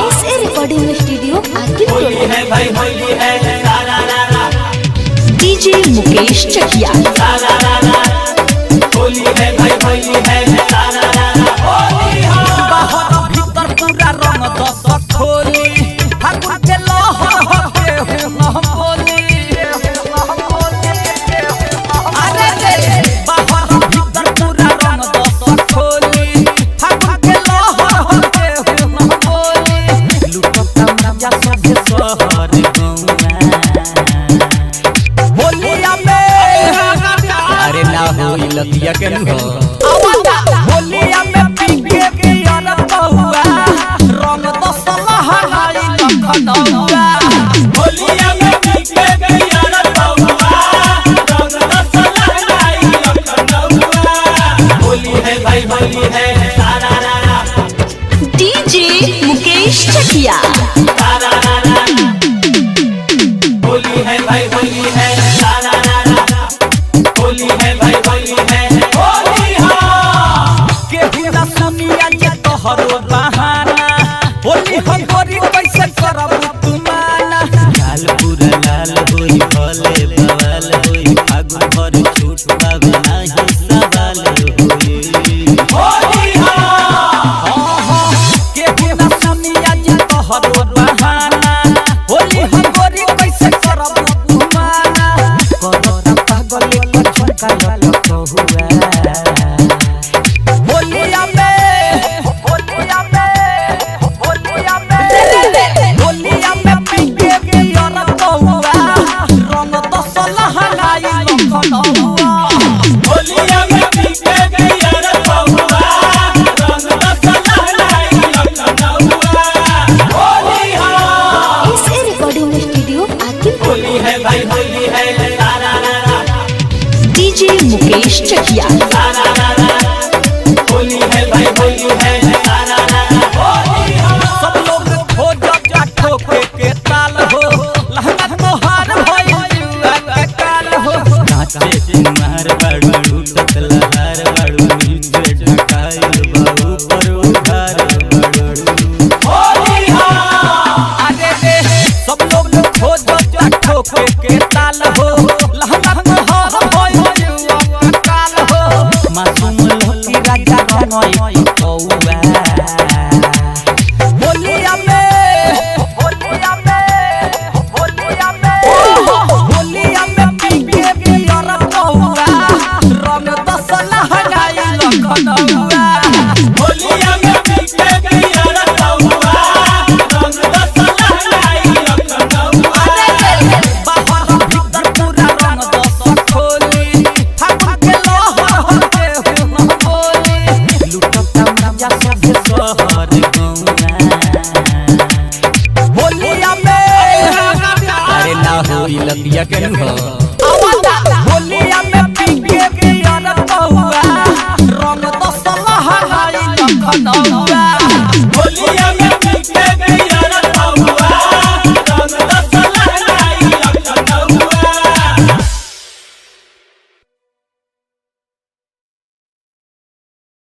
ऐसे recording studio Holi है भाई होली है डीजे मुकेश चकिया होली है भाई होली है बाहर भीतर पूरा रंग दस खोली फागुन के लहर होके हम बोली अरे रे बाहर भीतर पूरा रंग दस खोली फागुन के लहर होके हम बोली लुटता मजा सब शहर होलिया में अरे ना हो लतिया के नु हो होलिया में पीके पियर बहुआ रंग दस लहराई लखनऊआ होलिया में पीके पियर बहुआ रंग दस लहराई लखनऊआ होली है भाई होली है डीजे मुकेश चकिया होली है भाई होली है होली है भाई होली है केहू ना सुनिया जे तोहरो बहाना होली हम गोरी कैसे करब तुमाना लाल पूरा लाल होई भले बवाल होई फागुन भर छूट पावे नाही सवाल होई केहू ना सुनिया जे तोहरो बहाना होली हम गोरी कैसे करब तुमाना करता पागल के झुका लग हुआ होलिया में पीके पियर बहुआ रंग दस लहराई लखनऊआ होलिया में पीके पियर बहुआ रंग दस लहराई लखनऊआ ऐसे रिकॉर्डिंग स्टूडियो होली है भाई होली है डीजे मुकेश चकिया होली है भाई होली है सब लोग खोजा ठोके के ताल हो लहंगा तोहार भइल जुआ के काल हो नाचे कुमार बाड़ू लूटत लहार बाड़ू नीचे ढकाइल बाबू पर उधार बाड़ू अरे रे सब लोग खोजा ठोके के ताल हो लहंगा तोहार भइल जुआ के काल हो मासूम लोकी राजा रंगई कौआ होलिया में पीके पियर बहुआ रंग दस लहराई लखनऊआ होलिया में पीके पियर बहुआ रंग दस लहराई लखनऊआ बाहर भीतर पूरा रंग दस खोली फागुन के लहर होके हम बोली लुटता मजा सब शहर गौआ होलिया में अरे ना हो लतिया के नु हो होलिया में पीके पियर बहुआ रंग दस लहराई लखनऊआ होलिया में पीके